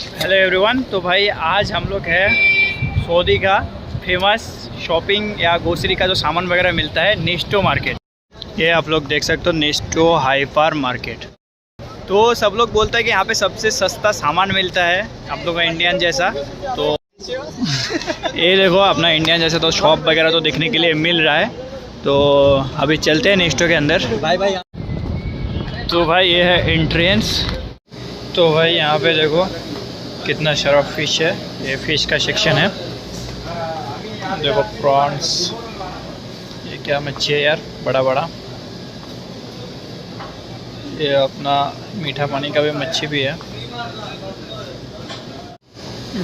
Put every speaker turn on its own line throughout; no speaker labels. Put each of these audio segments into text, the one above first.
Hello everyone. तो भाई आज हम लोग है सऊदी का फेमस शॉपिंग या ग्रोसरी का जो सामान वगैरह मिलता है नेस्टो मार्केट। ये आप लोग देख सकते हो नेस्टो हाइपर मार्केट। तो सब लोग बोलते हैं कि यहाँ पे सबसे सस्ता सामान मिलता है आप लोग का इंडियन जैसा। तो ये देखो अपना इंडियन जैसा तो शॉप वगैरह तो देखने के लिए मिल रहा है। तो अभी चलते हैं नेस्टो के अंदर। तो भाई ये है एंट्रेंस। तो भाई यहाँ पे देखो कितना सारा फिश है। ये फिश का सेक्शन है। देखो प्रॉन्स, ये क्या मच्छी है यार, बड़ा बड़ा। ये अपना मीठा पानी का भी मच्छी भी है।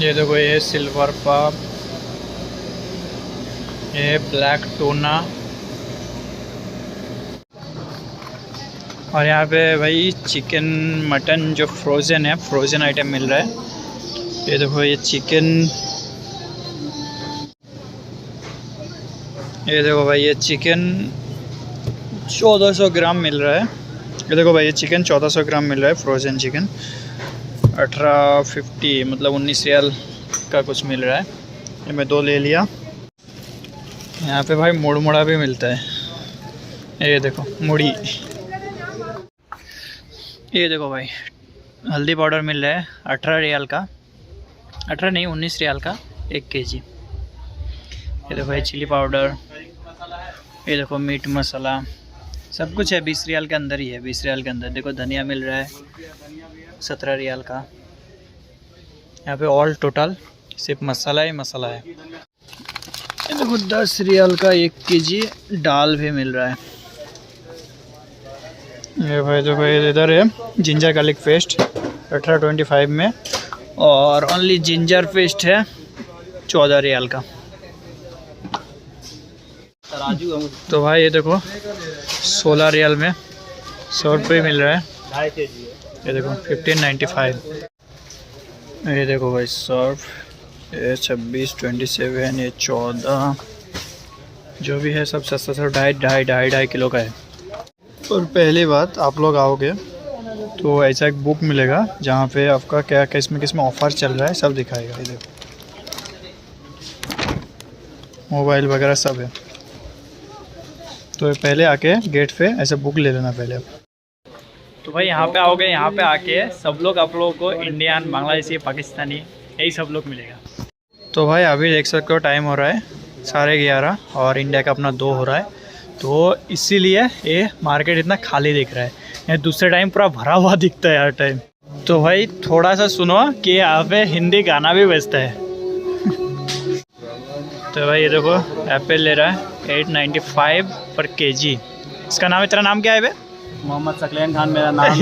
ये देखो ये सिल्वर पाप, ये ब्लैक टूना। और यहाँ पे भाई चिकन मटन जो फ्रोज़न है, फ्रोज़न आइटम मिल रहा है। ये देखो ये चिकन, ये देखो भाई ये चिकन 1400 ग्राम मिल रहा है। ये देखो भाई ये चिकन 1400 ग्राम मिल रहा है फ्रोज़न चिकन। 1850 मतलब 19 रियाल का कुछ मिल रहा है। ये मैं 2 ले लिया। यहाँ पे भाई मुड़ा भी मिलता है। ये देखो मुड़ी। ये देखो भाई हल्दी पाउडर मिल रहा है 18 रियाल का, 18 नहीं 19 रियाल का 1 केजी। ये देखो ये चिली पाउडर, ये देखो मीट मसाला, सब कुछ है 20 रियाल के अंदर ही है। 20 रियाल के अंदर देखो धनिया मिल रहा है 17 रियाल का। यहाँ पे ऑल टोटल सिर्फ मसाला ही मसाला है। ये देखो 10 रियाल का 1 केजी दाल भी मिल रहा है। ये भाई देखो ये इधर है जिंजर गार्लिक पेस्ट 1825 में, और ओनली जिंजर पेस्ट है 14 रियाल का। तो भाई ये देखो 16 रियाल में 100 रुपये मिल रहा है। ये देखो 1595। ये देखो भाई सर्फ, ये 26, 27, ये 14, जो भी है सब सस्ता सब ढाई किलो का है। और पहली बात आप लोग आओगे तो ऐसा एक बुक मिलेगा जहाँ पे आपका क्या किस में ऑफ़र चल रहा है सब दिखाएगा। ये देखो मोबाइल वगैरह सब है। तो पहले आके गेट पे ऐसे बुक ले लेना पहले आप। तो भाई यहाँ पे आओगे, यहाँ पे आके सब लोग आप लोगों को इंडियन, बांग्लादेशी, पाकिस्तानी यही सब लोग मिलेगा। तो भाई अभी देख सकते हो टाइम हो रहा है 11:30 और इंडिया का अपना 2 हो रहा है। तो इसीलिए ये मार्केट इतना खाली दिख रहा है। ये दूसरे टाइम पूरा भरा हुआ दिखता है हर टाइम। तो भाई थोड़ा सा सुनो कि यहाँ पे हिंदी गाना भी बजता है। तो भाई ये देखो एप्पल ले रहा है 895 पर केजी। इसका नाम है, तेरा नाम क्या है बे?
मोहम्मद सकलैन खान मेरा नाम है।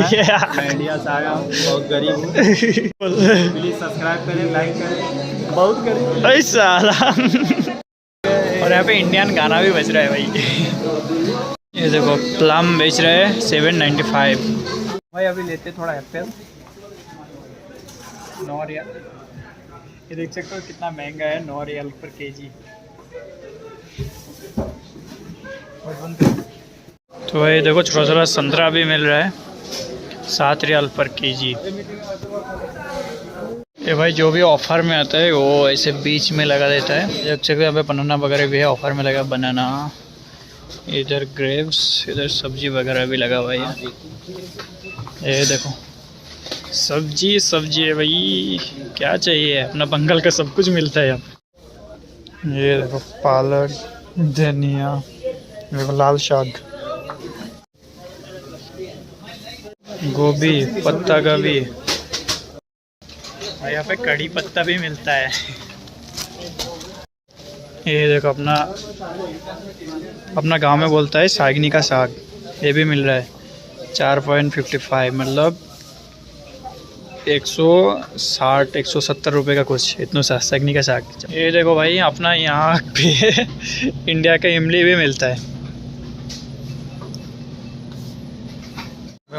मैं इंडिया से आया हूँ, बहुत गरीब हूँ। प्लीज़ सब्सक्राइब करें, लाइक करें, बहुत गरीब।
ऐसा और यहाँ पे इंडियन गाना भी बज रहा है भाई। ये देखो प्लम बेच रहे हैं 795। भाई अभी लेते थोड़ा एप्पल 9 रियाल। ये देख सकते हो कितना महंगा है, 9 रियाल पर केजी। तो भाई देखो छोटा संतरा भी मिल रहा है 7 रियाल पर केजी। ये भाई जो भी ऑफ़र में आता है वो ऐसे बीच में लगा देता है। जब से यहाँ पे बनाना वगैरह भी है ऑफ़र में लगा, बनाना, इधर ग्रेप्स, इधर सब्जी वगैरह भी लगा हुआ है। ये देखो सब्जी है भाई, क्या चाहिए, अपना बंगाल का सब कुछ मिलता है यहाँ। ये देखो पालक, धनिया, देखो लाल साग, गोभी, पत्ता गोभी। और यहाँ पे कड़ी पत्ता भी मिलता है। ये देखो अपना गांव में बोलता है सागनी का साग, ये भी मिल रहा है 4.55 मतलब 160-170 रुपये का कुछ, इतना सा सागनी का साग। ये देखो भाई अपना यहाँ पे इंडिया का इमली भी मिलता है।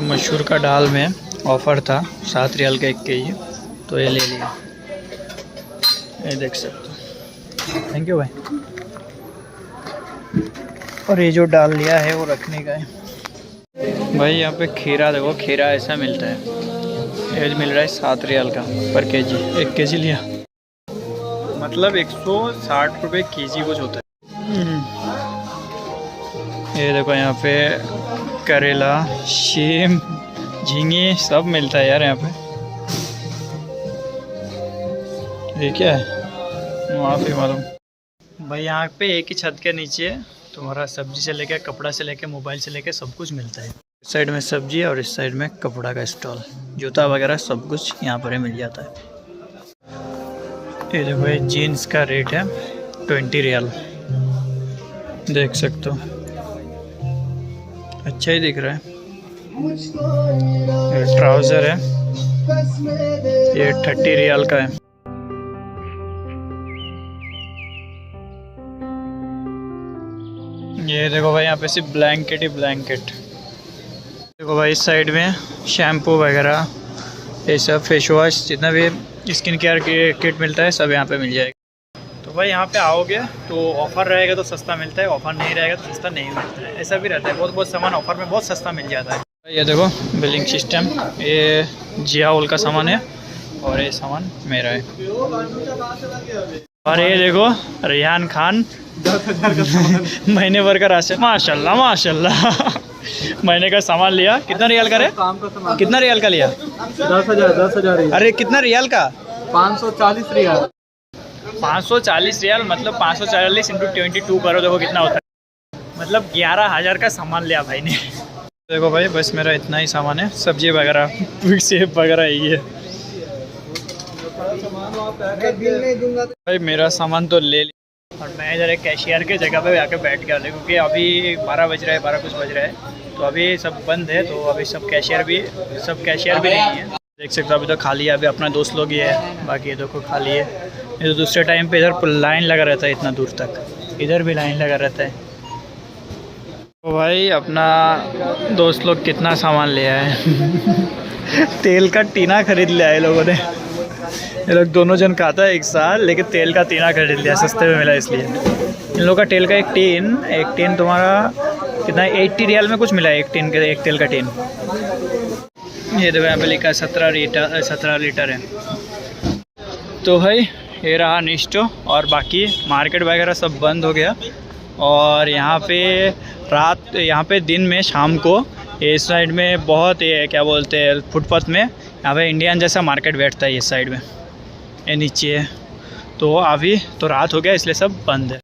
मशहूर का दाल में ऑफ़र था 7 रियाल का 1 केजी, तो ये ले लिया। ये देख सकते हो। थैंक यू भाई। और ये जो दाल लिया है वो रखने का है। भाई यहाँ पे खीरा देखो, खीरा ऐसा मिलता है। ये मिल रहा है 7 रियाल का पर केजी, 1 केजी लिया मतलब 160 रुपये केजी कुछ होता है। ये देखो यहाँ पे करेला, शीम, झींगे सब मिलता है यार यहाँ पे। ये क्या है माफ़ी मालूम भाई। यहाँ पे एक ही छत के नीचे तुम्हारा सब्जी से लेके, कपड़ा से लेके, मोबाइल से लेके सब कुछ मिलता है। इस साइड में सब्जी और इस साइड में कपड़ा का स्टॉल, जूता वगैरह सब कुछ यहाँ पर ही मिल जाता है। ये देखो ये जीन्स का रेट है 20 रियाल, देख सकते हो अच्छा ही दिख रहा है। ये ट्राउज़र है, ये 30 रियाल का है। ये देखो भाई यहाँ पे सिर्फ ब्लैंकेट ही ब्लैंकेट। देखो भाई इस साइड में शैम्पू वगैरह, ये सब फेस वॉश, जितना भी स्किन केयर की किट मिलता है सब यहाँ पे मिल जाएगा। तो भाई यहाँ पे आओगे तो ऑफ़र रहेगा तो सस्ता मिलता है, ऑफ़र नहीं रहेगा तो सस्ता नहीं मिलता है, ऐसा भी रहता है। बहुत सामान ऑफ़र में बहुत सस्ता मिल जाता है। ये देखो बिलिंग सिस्टम, ये जियाउल का सामान है और ये सामान मेरा है। और ये देखो रेहान खान 10,000 भर का राशन, माशाल्लाह माशाल्लाह। महीने का सामान लिया, कितना रियाल का है? कितना रियाल का लिया?
10,000।
अरे कितना रियाल का?
540 रियाल।
540 रियाल मतलब 540 इंटू 22 करो, देखो कितना होता है, मतलब 11,000 का सामान लिया भाई ने। देखो भाई बस मेरा इतना ही सामान है, सब्जी वगैरह, सेब वगैरह यही है भाई। मेरा सामान तो ले लिया और मैं इधर एक कैशियर के जगह पे आके बैठ गया, क्योंकि अभी 12 बज रहा है, 12 कुछ बज रहा है, तो अभी सब बंद है, तो अभी सब कैशियर भी नहीं है। देख सकते हो अभी तो खाली है, अभी अपना दोस्त लोग ही है, बाकी ये देखो खाली है। ये तो दूसरे टाइम पे इधर लाइन लगा रहता है इतना दूर तक, इधर भी लाइन लगा रहता है। तो भाई अपना दोस्त लोग कितना सामान ले आए तेल का टीना खरीद लिया है लोगों ने। ये लोग दोनों जन खाता है एक साथ, लेकिन तेल का टीना खरीद लिया, सस्ते में मिला इसलिए। इन लोगों का तेल का एक टीन तुम्हारा कितना 80 रियाल में कुछ मिला है, एक तेल का टीन। ये देखो यहाँ पे लिखा है 17 लीटर है। तो भाई ये रहा निस्टो, और बाकी मार्केट वगैरह सब बंद हो गया। और यहाँ पे दिन में शाम को इस साइड में बहुत ये क्या बोलते हैं फुटपाथ में, यहाँ पे इंडियन जैसा मार्केट बैठता है इस साइड में, ये नीचे है। तो अभी तो रात हो गया इसलिए सब बंद है।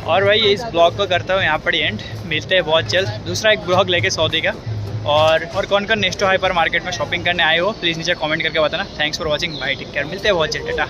और भाई इस ब्लॉग को करता हूँ यहाँ पर एंड, मिलते हैं बहुत जल्द दूसरा एक ब्लॉग लेके सऊदी का। और कौन कौन नेस्टो हाइपर मार्केट में शॉपिंग करने आए हो प्लीज़ नीचे कमेंट करके बताना। Thanks for watching, bye, take care, मिलते हैं बहुत जल्द, टाटा।